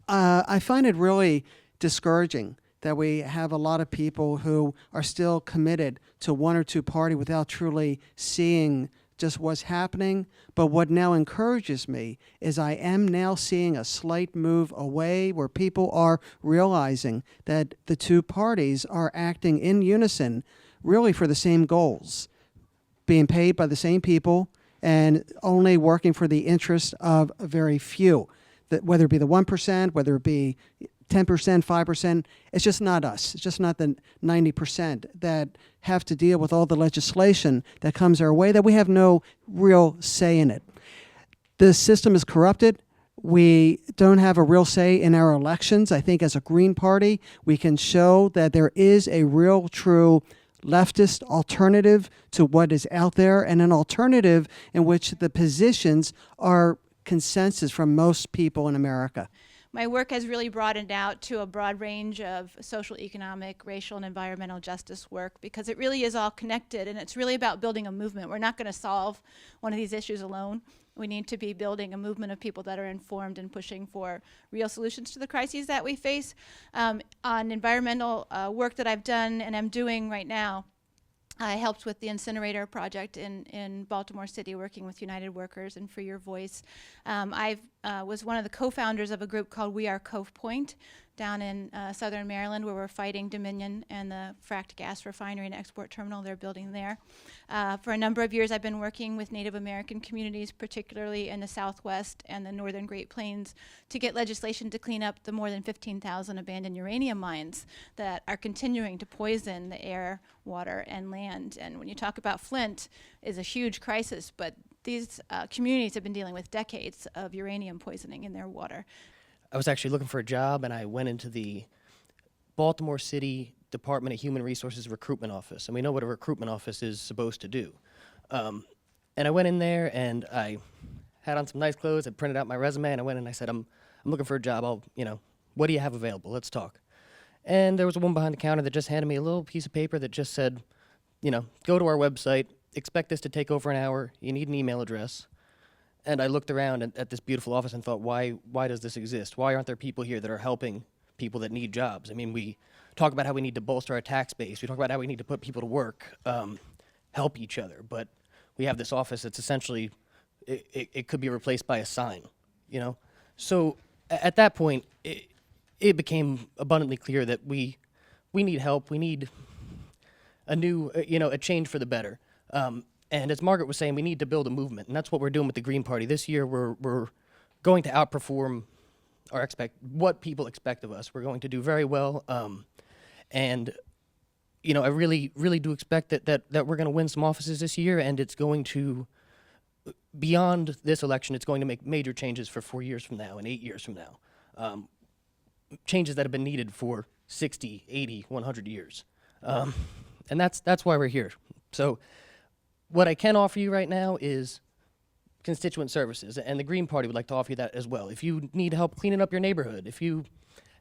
I find it really discouraging that we have a lot of people who are still committed to one or two party without truly seeing just what's happening. But what now encourages me is I am now seeing a slight move away where people are realizing that the two parties are acting in unison really for the same goals, being paid by the same people and only working for the interest of a very few. That whether it be the 1%, whether it be 10%, 5%, it's just not us. It's just not the 90% that have to deal with all the legislation that comes our way that we have no real say in it. The system is corrupted. We don't have a real say in our elections. I think as a Green Party, we can show that there is a real, true leftist alternative to what is out there, and an alternative in which the positions are consensus from most people in America. My work has really broadened out to a broad range of social, economic, racial, and environmental justice work because it really is all connected, and it's really about building a movement. We're not going to solve one of these issues alone. We need to be building a movement of people that are informed and pushing for real solutions to the crises that we face. On environmental work that I've done and I'm doing right now, I helped with the incinerator project in Baltimore City, working with United Workers and Free Your Voice. I was one of the co-founders of a group called We Are Cove Point down in southern Maryland, where we're fighting Dominion and the fracked gas refinery and export terminal they're building there. For a number of years, I've been working with Native American communities, particularly in the Southwest and the Northern Great Plains, to get legislation to clean up the more than 15,000 abandoned uranium mines that are continuing to poison the air, water, and land. And when you talk about Flint, is a huge crisis, but these communities have been dealing with decades of uranium poisoning in their water. I was actually looking for a job, and I went into the Baltimore City Department of Human Resources recruitment office, and we know what a recruitment office is supposed to do. And I went in there, and I had on some nice clothes. I printed out my resume, and I went in and I said, I'm looking for a job. What do you have available? Let's talk. And there was a woman behind the counter that just handed me a little piece of paper that just said, go to our website, expect this to take over an hour, you need an email address. And I looked around at this beautiful office and thought, why does this exist? Why aren't there people here that are helping people that need jobs? I mean, we talk about how we need to bolster our tax base. We talk about how we need to put people to work, help each other. But we have this office that's essentially, it could be replaced by a sign, So at that point, it became abundantly clear that we need help. We need a new, a change for the better. And as Margaret was saying, we need to build a movement, and that's what we're doing with the Green Party. This year, we're going to outperform what people expect of us. We're going to do very well, and I really, really do expect that we're going to win some offices this year, and it's going to, beyond this election, it's going to make major changes for 4 years from now and 8 years from now, changes that have been needed for 60, 80, 100 years, and that's why we're here. So. What I can offer you right now is constituent services, and the Green Party would like to offer you that as well. If you need help cleaning up your neighborhood, if you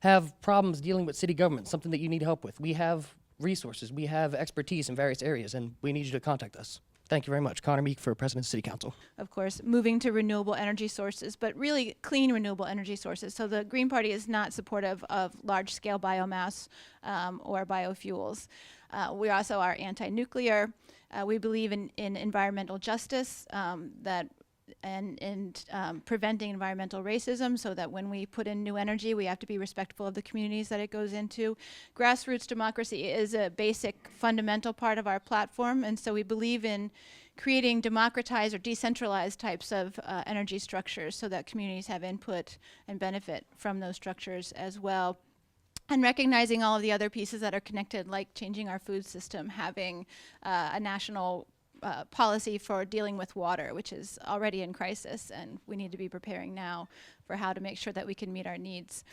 have problems dealing with city government, something that you need help with, we have resources, we have expertise in various areas, and we need you to contact us. Thank you very much. Connor Meek for President of City Council. Of course, moving to renewable energy sources, but really clean renewable energy sources. So the Green Party is not supportive of large-scale biomass or biofuels. We also are anti-nuclear. We believe in environmental justice and preventing environmental racism, so that when we put in new energy, we have to be respectful of the communities that it goes into. Grassroots democracy is a basic fundamental part of our platform, and so we believe in creating democratized or decentralized types of energy structures so that communities have input and benefit from those structures as well. And recognizing all of the other pieces that are connected, like changing our food system, having a national policy for dealing with water, which is already in crisis, and we need to be preparing now for how to make sure that we can meet our needs.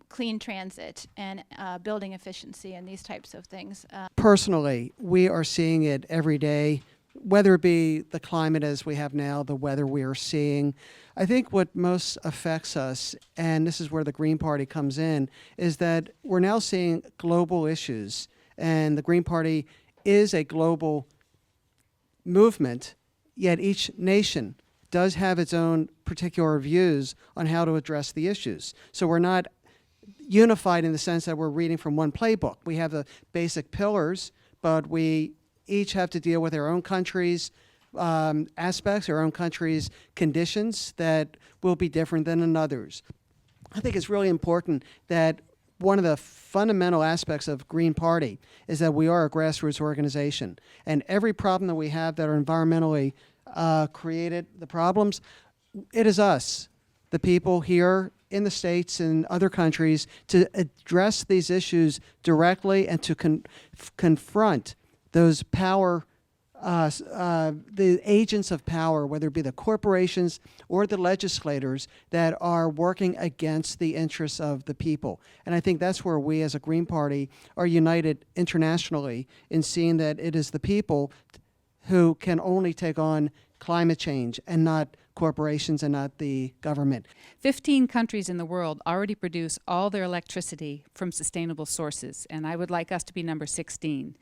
Clean transit and building efficiency and these types of things. Personally, we are seeing it every day, whether it be the climate as we have now, the weather we are seeing. I think what most affects us, and this is where the Green Party comes in, is that we're now seeing global issues, and the Green Party is a global movement, yet each nation does have its own particular views on how to address the issues. So we're not unified in the sense that we're reading from one playbook. We have the basic pillars, but we each have to deal with our own country's aspects, our own country's conditions that will be different than in others. I think it's really important that one of the fundamental aspects of Green Party is that we are a grassroots organization. And every problem that we have that are environmentally created, the problems, it is us, the people here in the States and other countries, to address these issues directly and to confront those power, the agents of power, whether it be the corporations or the legislators that are working against the interests of the people. And I think that's where we as a Green Party are united internationally in seeing that it is the people who can only take on climate change and not corporations and not the government. 15 countries in the world already produce all their electricity from sustainable sources, and I would like us to be number 16.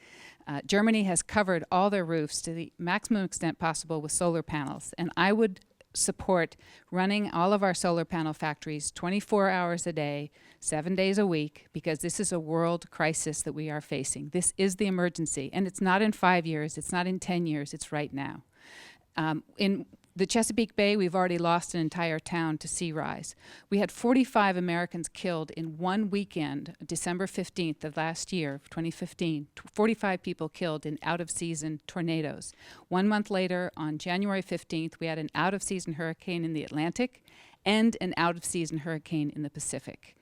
Germany has covered all their roofs to the maximum extent possible with solar panels, and I would support running all of our solar panel factories 24 hours a day, 7 days a week, because this is a world crisis that we are facing. This is the emergency, and it's not in 5 years, it's not in 10 years, it's right now. In the Chesapeake Bay, we've already lost an entire town to sea rise. We had 45 Americans killed in one weekend, December 15th of last year, 2015. 45 people killed in out-of-season tornadoes. 1 month later, on January 15th, we had an out-of-season hurricane in the Atlantic and an out-of-season hurricane in the Pacific.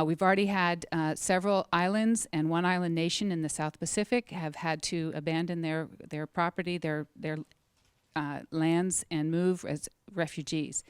We've already had several islands and one island nation in the South Pacific have had to abandon their property, their lands, and move as refugees.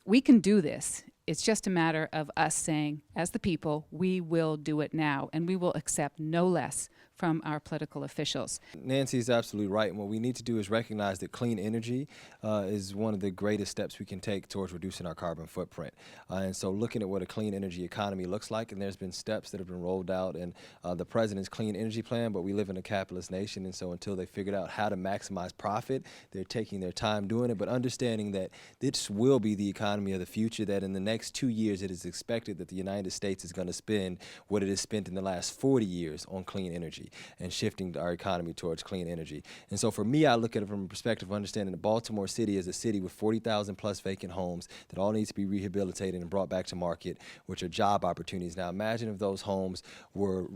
We can do this. It's just a matter of us saying, as the people, we will do it now, and we will accept no less from our political officials. Nancy is absolutely right, and what we need to do is recognize that clean energy is one of the greatest steps we can take towards reducing our carbon footprint. And so looking at what a clean energy economy looks like, and there's been steps that have been rolled out in the president's clean energy plan, but we live in a capitalist nation, and so until they figured out how to maximize profit, they're taking their time doing it, but understanding that this will be the economy of the future, that in the next 2 years it is expected that the United States is going to spend what it has spent in the last 40 years on clean energy and shifting our economy towards clean energy. And so for me, I look at it from a perspective of understanding that Baltimore City is a city with 40,000 plus vacant homes that all need to be rehabilitated and brought back to market, which are job opportunities. Now imagine if those homes were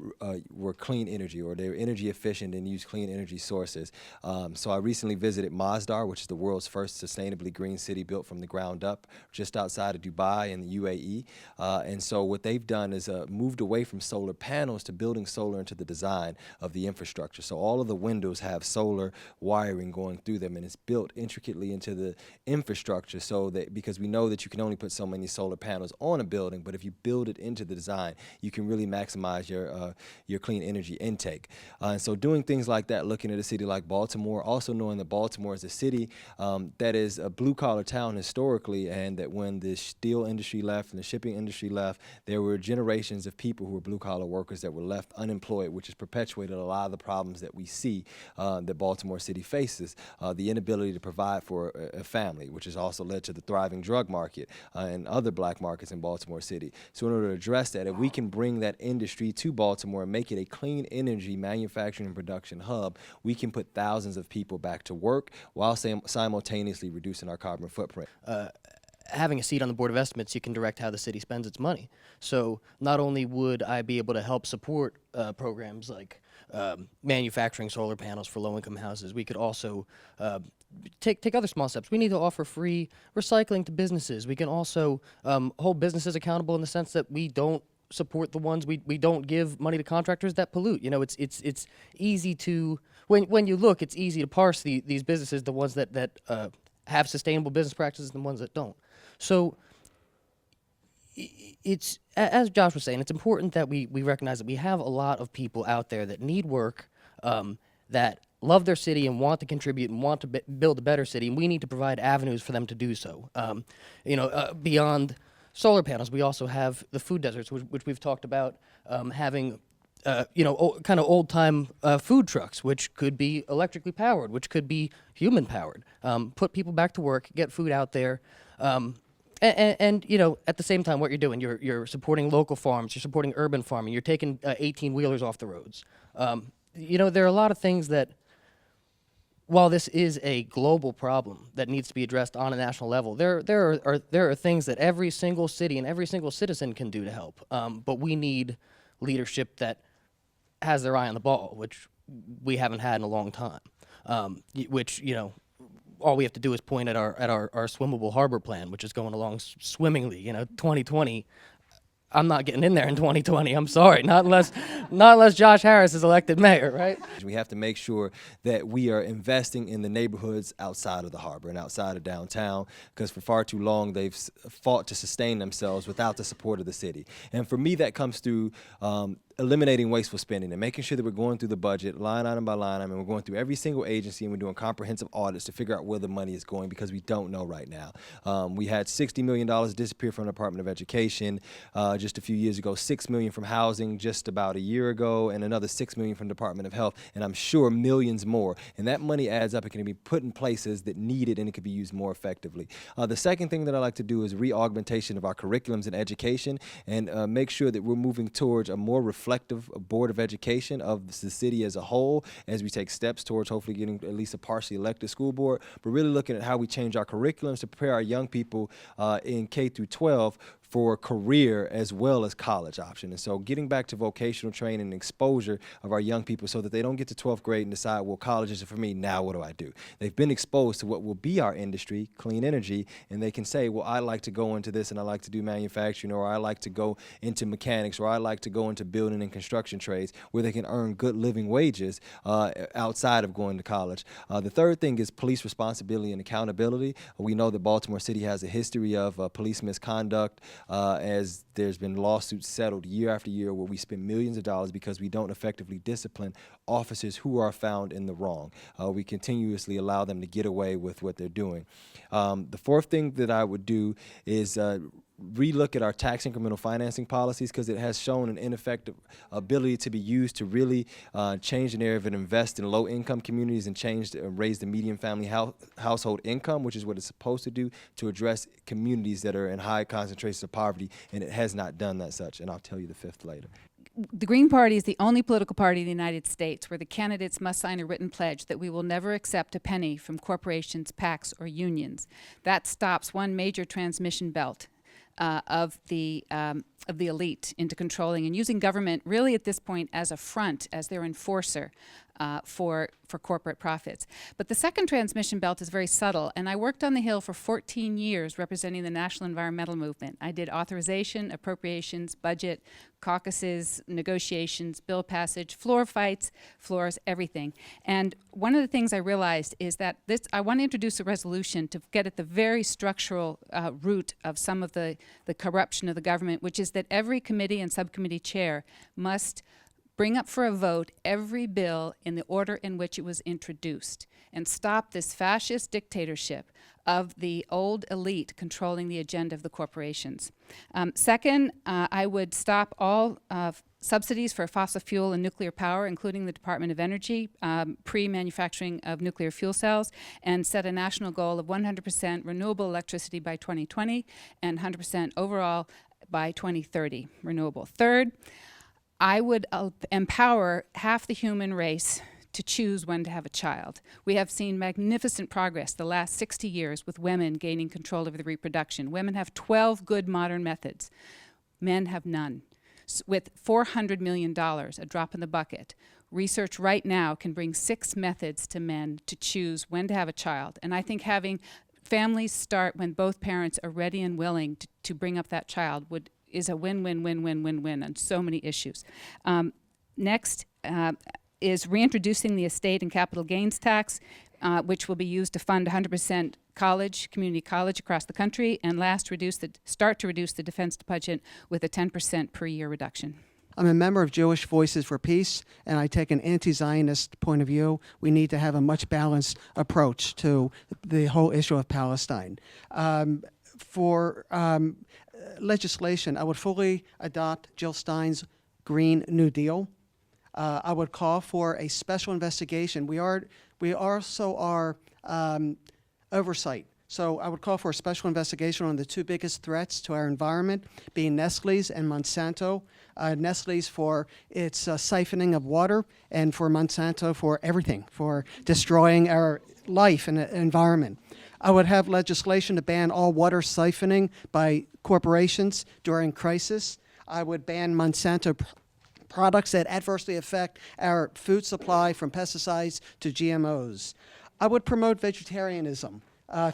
clean energy, or they were energy efficient and used clean energy sources. So I recently visited Masdar, which is the world's first sustainably green city built from the ground up, just outside of Dubai in the UAE. And so what they've done is moved away from solar panels to building solar into the design of the infrastructure. So all of the windows have solar wiring going through them, and it's built intricately into the infrastructure, so that, because we know that you can only put so many solar panels on a building, but if you build it into the design, you can really maximize your clean energy intake. And so doing things like that, looking at a city like Baltimore, also knowing that Baltimore is a city that is a blue-collar town historically, and that when the steel industry left and the shipping industry left, there were generations of people who were blue-collar workers that were left unemployed, which has perpetuated a lot of the problems that we see that Baltimore City faces. The inability to provide for a family, which has also led to the thriving drug market and other black markets in Baltimore City. So in order to address that, if we can bring that industry to Baltimore and make it a clean energy manufacturing and production hub, we can put thousands of people back to work while simultaneously reducing our carbon footprint. Having a seat on the Board of Estimates, you can direct how the city spends its money. So not only would I be able to help support programs like manufacturing solar panels for low-income houses, we could also take other small steps. We need to offer free recycling to businesses. We can also hold businesses accountable in the sense that we don't support the ones, we don't give money to contractors that pollute. You know, it's easy to, when you look, it's easy to parse these businesses, the ones that have sustainable business practices and the ones that don't. So it's, as Josh was saying, it's important that we recognize that we have a lot of people out there that need work, that love their city and want to contribute and want to build a better city, and we need to provide avenues for them to do so. Beyond solar panels, we also have the food deserts, which we've talked about, having kind of old time food trucks, which could be electrically powered, which could be human powered. Put people back to work, get food out there. And at the same time, what you're doing, you're supporting local farms, you're supporting urban farming, you're taking 18-wheelers off the roads. There are a lot of things that, while this is a global problem that needs to be addressed on a national level, there are things that every single city and every single citizen can do to help. But we need leadership that has their eye on the ball, which we haven't had in a long time. All we have to do is point at our swimmable harbor plan, which is going along swimmingly. 2020. I'm not getting in there in 2020. I'm sorry, not unless Josh Harris is elected mayor, right? We have to make sure that we are investing in the neighborhoods outside of the harbor and outside of downtown, because for far too long they've fought to sustain themselves without the support of the city. And for me, that comes through eliminating wasteful spending and making sure that we're going through the budget line item by line item, and we're going through every single agency and we're doing comprehensive audits to figure out where the money is going, because we don't know right now. We had $60 million disappear from the Department of Education just a few years ago, $6 million from housing just about a year ago, and another $6 million from the Department of Health, and I'm sure millions more. And that money adds up. It can be put in places that need it, and it can be used more effectively. The second thing that I like to do is re-augmentation of our curriculums in education, and make sure that we're moving towards a more reflective board of education of the city as a whole, as we take steps towards hopefully getting at least a partially elected school board, but really looking at how we change our curriculums to prepare our young people in K through 12 for career as well as college option. And so getting back to vocational training and exposure of our young people so that they don't get to 12th grade and decide, well, college isn't for me, now what do I do? They've been exposed to what will be our industry, clean energy, and they can say, well, I like to go into this and I like to do manufacturing, or I like to go into mechanics, or I like to go into building and construction trades, where they can earn good living wages outside of going to college. The third thing is police responsibility and accountability. We know that Baltimore City has a history of police misconduct, as there's been lawsuits settled year after year where we spend millions of dollars because we don't effectively discipline officers who are found in the wrong. We continuously allow them to get away with what they're doing. The fourth thing that I would do is relook at our tax incremental financing policies, because it has shown an ineffective ability to be used to really change the narrative and invest in low-income communities and raise the median family household income, which is what it's supposed to do to address communities that are in high concentrations of poverty, and it has not done that such, and I'll tell you the fifth later. The Green Party is the only political party in the United States where the candidates must sign a written pledge that we will never accept a penny from corporations, PACs, or unions. That stops one major transmission belt of the elite into controlling and using government really at this point as a front, as their enforcer for corporate profits. But the second transmission belt is very subtle, and I worked on the Hill for 14 years representing the national environmental movement. I did authorization, appropriations, budget, caucuses, negotiations, bill passage, floor fights, floors, everything. And one of the things I realized is that I want to introduce a resolution to get at the very structural root of some of the corruption of the government, which is that every committee and subcommittee chair must bring up for a vote every bill in the order in which it was introduced, and stop this fascist dictatorship of the old elite controlling the agenda of the corporations. Second, I would stop all subsidies for fossil fuel and nuclear power, including the Department of Energy, pre-manufacturing of nuclear fuel cells, and set a national goal of 100% renewable electricity by 2020 and 100% overall by 2030 renewable. Third, I would empower half the human race to choose when to have a child. We have seen magnificent progress the last 60 years with women gaining control over the reproduction. Women have 12 good modern methods. Men have none. With $400 million, a drop in the bucket, research right now can bring 6 methods to men to choose when to have a child. And I think having families start when both parents are ready and willing to bring up that child is a win-win-win-win-win-win on so many issues. Next is reintroducing the estate and capital gains tax, which will be used to fund 100% community college across the country. And last, start to reduce the defense budget with a 10% per year reduction. I'm a member of Jewish Voices for Peace, and I take an anti-Zionist point of view. We need to have a much balanced approach to the whole issue of Palestine. For legislation, I would fully adopt Jill Stein's Green New Deal. I would call for a special investigation. We also are oversight. So I would call for a special investigation on the two biggest threats to our environment, being Nestle's and Monsanto. Nestle's for its siphoning of water, and for Monsanto for everything, for destroying our life and environment. I would have legislation to ban all water siphoning by corporations during crisis. I would ban Monsanto products that adversely affect our food supply, from pesticides to GMOs. I would promote vegetarianism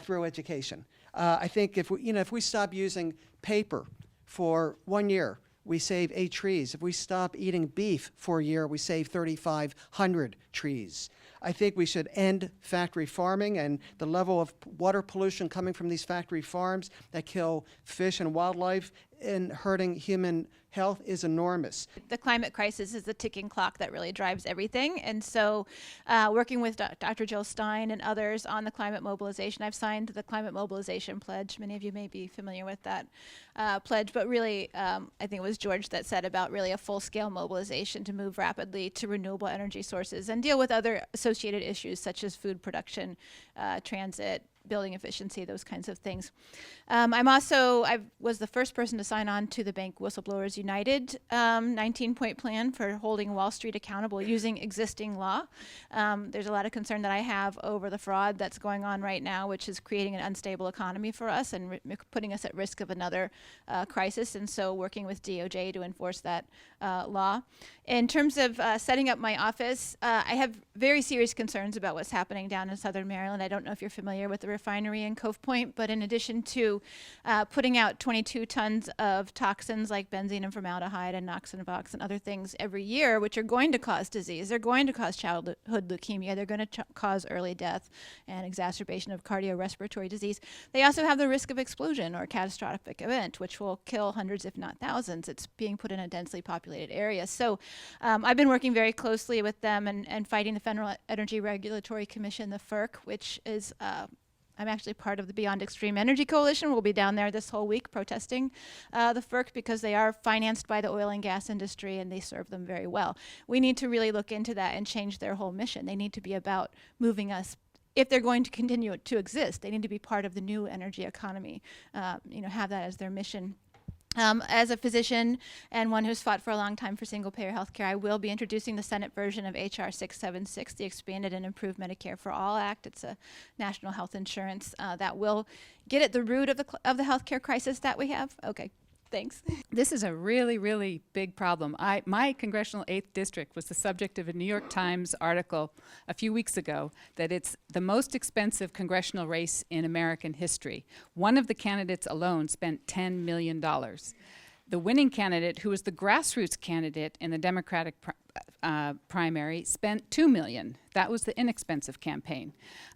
through education. I think if we stop using paper for 1 year, we save 8 trees. If we stop eating beef for a year, we save 3,500 trees. I think we should end factory farming, and the level of water pollution coming from these factory farms that kill fish and wildlife and hurting human health is enormous. The climate crisis is the ticking clock that really drives everything. And so working with Dr. Jill Stein and others on the climate mobilization, I've signed the climate mobilization pledge. Many of you may be familiar with that pledge, but really I think it was George that said about really a full-scale mobilization to move rapidly to renewable energy sources and deal with other associated issues such as food production, transit, building efficiency, those kinds of things. I was the first person to sign on to the Bank Whistleblowers United 19-point plan for holding Wall Street accountable using existing law. There's a lot of concern that I have over the fraud that's going on right now, which is creating an unstable economy for us and putting us at risk of another crisis. And so working with DOJ to enforce that law. In terms of setting up my office, I have very serious concerns about what's happening down in Southern Maryland. I don't know if you're familiar with the refinery in Cove Point, but in addition to putting out 22 tons of toxins like benzene and formaldehyde and NOx and VOx and other things every year, which are going to cause disease, they're going to cause childhood leukemia, they're going to cause early death and exacerbation of cardiorespiratory disease. They also have the risk of explosion or catastrophic event, which will kill hundreds, if not thousands. It's being put in a densely populated area. So I've been working very closely with them and fighting the Federal Energy Regulatory Commission, the FERC, which is I'm actually part of the Beyond Extreme Energy Coalition. We'll be down there this whole week protesting the FERC because they are financed by the oil and gas industry and they serve them very well. We need to really look into that and change their whole mission. They need to be about moving us. If they're going to continue to exist, they need to be part of the new energy economy, have that as their mission. As a physician and one who's fought for a long time for single-payer health care, I will be introducing the Senate version of H.R. 676, the Expanded and Improved Medicare for All Act. It's a national health insurance that will get at the root of the health care crisis that we have. Okay, thanks. This is a really, really big problem. My congressional 8th district was the subject of a New York Times article a few weeks ago that it's the most expensive congressional race in American history. One of the candidates alone spent $10 million. The winning candidate, who was the grassroots candidate in the Democratic primary, spent $2 million. That was the inexpensive campaign.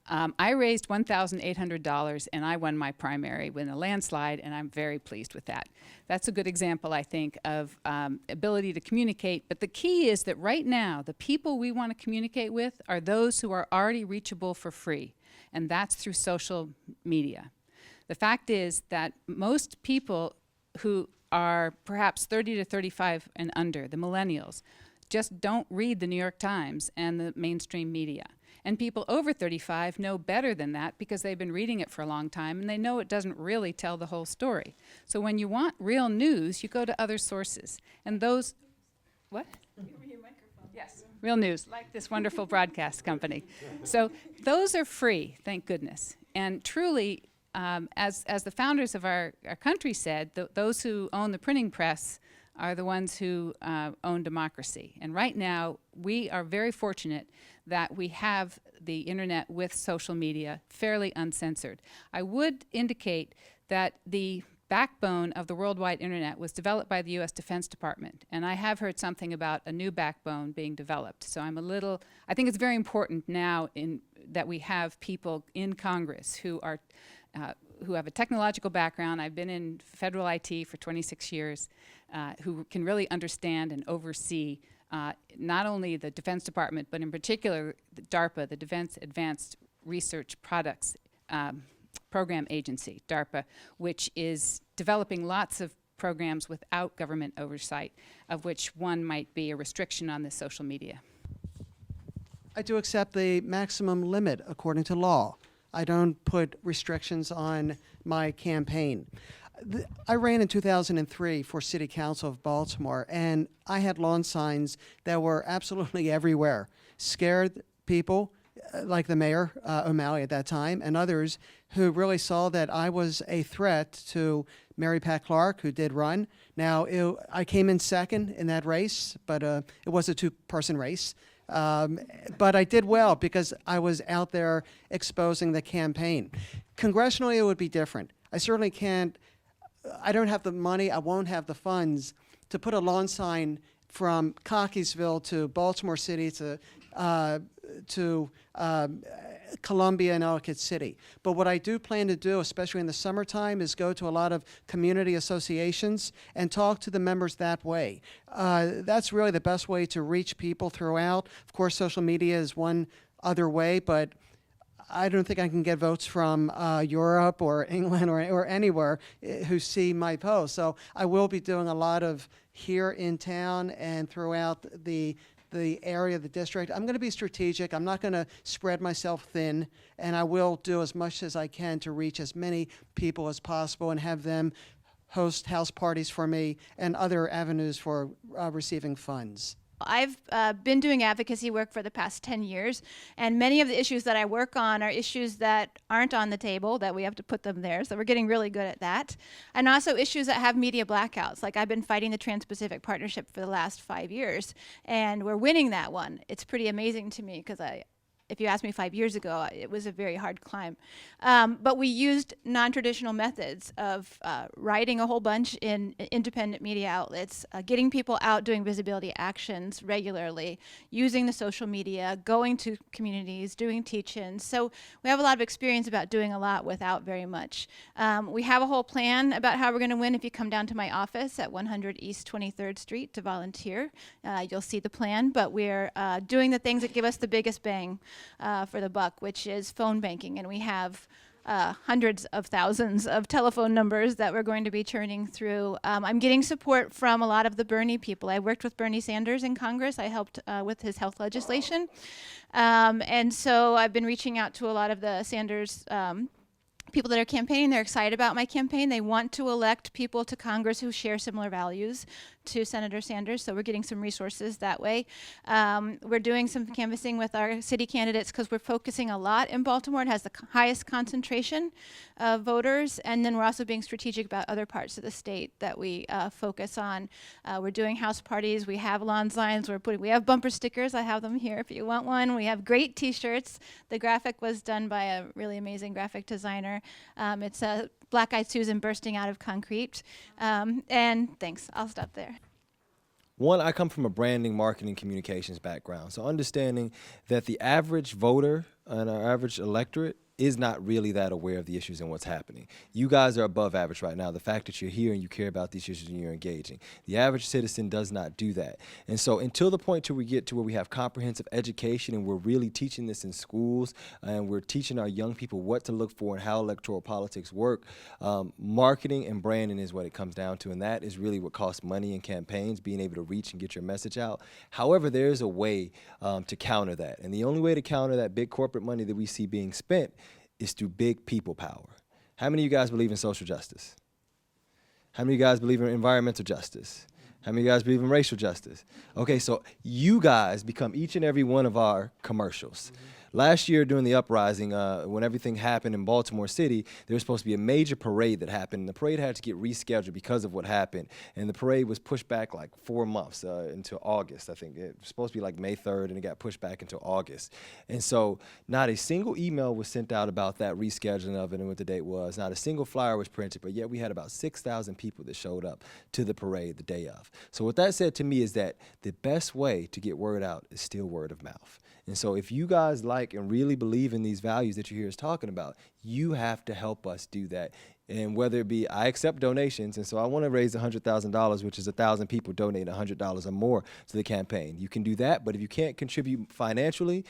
I raised $1,800 and I won my primary with a landslide, and I'm very pleased with that. That's a good example, I think, of ability to communicate. But the key is that right now, the people we want to communicate with are those who are already reachable for free, and that's through social media. The fact is that most people who are perhaps 30 to 35 and under, the millennials, just don't read the New York Times and the mainstream media. And people over 35 know better than that because they've been reading it for a long time and they know it doesn't really tell the whole story. So when you want real news, you go to other sources. And those, what? Yes, real news, like this wonderful broadcast company. So those are free, thank goodness. And truly, as the founders of our country said, those who own the printing press are the ones who own democracy. And right now, we are very fortunate that we have the internet with social media fairly uncensored. I would indicate that the backbone of the worldwide internet was developed by the U.S. Defense Department, and I have heard something about a new backbone being developed. So I think it's very important now that we have people in Congress who have a technological background. I've been in federal IT for 26 years, who can really understand and oversee not only the Defense Department, but in particular the DARPA, the Defense Advanced Research Products Program Agency, DARPA, which is developing lots of programs without government oversight, of which one might be a restriction on the social media. I do accept the maximum limit according to law. I don't put restrictions on my campaign. I ran in 2003 for City Council of Baltimore, and I had lawn signs that were absolutely everywhere. Scared people, like the mayor, O'Malley at that time, and others who really saw that I was a threat to Mary Pat Clark, who did run. Now, I came in second in that race, but it was a two-person race. But I did well because I was out there exposing the campaign. Congressionally, it would be different. I certainly can't, I don't have the money, I won't have the funds to put a lawn sign from Cockeysville to Baltimore City to Columbia and Ellicott City. But what I do plan to do, especially in the summertime, is go to a lot of community associations and talk to the members that way. That's really the best way to reach people throughout. Of course, social media is one other way, but I don't think I can get votes from Europe or England or anywhere who see my posts. So I will be doing a lot of here in town and throughout the area of the district. I'm going to be strategic. I'm not going to spread myself thin, and I will do as much as I can to reach as many people as possible and have them host house parties for me and other avenues for receiving funds. I've been doing advocacy work for the past 10 years, and many of the issues that I work on are issues that aren't on the table, that we have to put them there, so we're getting really good at that. And also issues that have media blackouts, like I've been fighting the Trans-Pacific Partnership for the last 5 years, and we're winning that one. It's pretty amazing to me, because if you asked me 5 years ago, it was a very hard climb. But we used non-traditional methods of writing a whole bunch in independent media outlets, getting people out doing visibility actions regularly, using the social media, going to communities, doing teach-ins. So we have a lot of experience about doing a lot without very much. We have a whole plan about how we're going to win. If you come down to my office at 100 East 23rd Street to volunteer, you'll see the plan. But we're doing the things that give us the biggest bang for the buck, which is phone banking, and we have hundreds of thousands of telephone numbers that we're going to be churning through. I'm getting support from a lot of the Bernie people. I worked with Bernie Sanders in Congress. I helped with his health legislation, and so I've been reaching out to a lot of the Sanders people that are campaigning. They're excited about my campaign. They want to elect people to Congress who share similar values to Senator Sanders, so we're getting some resources that way. We're doing some canvassing with our city candidates because we're focusing a lot in Baltimore. It has the highest concentration of voters, and then we're also being strategic about other parts of the state that we focus on. We're doing house parties. We have lawn signs. We have bumper stickers. I have them here if you want one. We have great T-shirts. The graphic was done by a really amazing graphic designer. It's a Black-Eyed Susan bursting out of concrete. And thanks. I'll stop there. One, I come from a branding, marketing, communications background. So understanding that the average voter and our average electorate is not really that aware of the issues and what's happening. You guys are above average right now. The fact that you're here and you care about these issues and you're engaging. The average citizen does not do that. And so until the point till we get to where we have comprehensive education and we're really teaching this in schools and we're teaching our young people what to look for and how electoral politics work, marketing and branding is what it comes down to. And that is really what costs money in campaigns, being able to reach and get your message out. However, there is a way to counter that. And the only way to counter that big corporate money that we see being spent is through big people power. How many of you guys believe in social justice? How many of you guys believe in environmental justice? How many of you guys believe in racial justice? Okay, so you guys become each and every one of our commercials. Last year during the uprising, when everything happened in Baltimore City, there was supposed to be a major parade that happened. And the parade had to get rescheduled because of what happened. And the parade was pushed back like 4 months until August, I think. It was supposed to be like May 3rd, and it got pushed back until August. And so not a single email was sent out about that rescheduling of it and what the date was. Not a single flyer was printed, but yet we had about 6,000 people that showed up to the parade the day of. So what that said to me is that the best way to get word out is still word of mouth. And so if you guys like and really believe in these values that you hear us talking about, you have to help us do that. And whether it be, I accept donations, and so I want to raise $100,000, which is 1,000 people donate $100 or more to the campaign. You can do that, but if you can't contribute financially,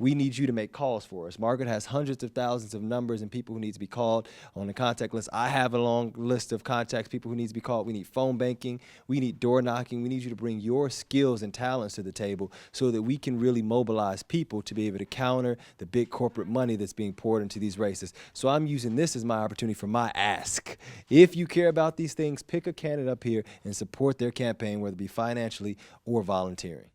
we need you to make calls for us. Margaret has hundreds of thousands of numbers and people who need to be called on the contact list. I have a long list of contacts, people who need to be called. We need phone banking. We need door knocking. We need you to bring your skills and talents to the table so that we can really mobilize people to be able to counter the big corporate money that's being poured into these races. So I'm using this as my opportunity for my ask. If you care about these things, pick a candidate up here and support their campaign, whether it be financially or volunteering.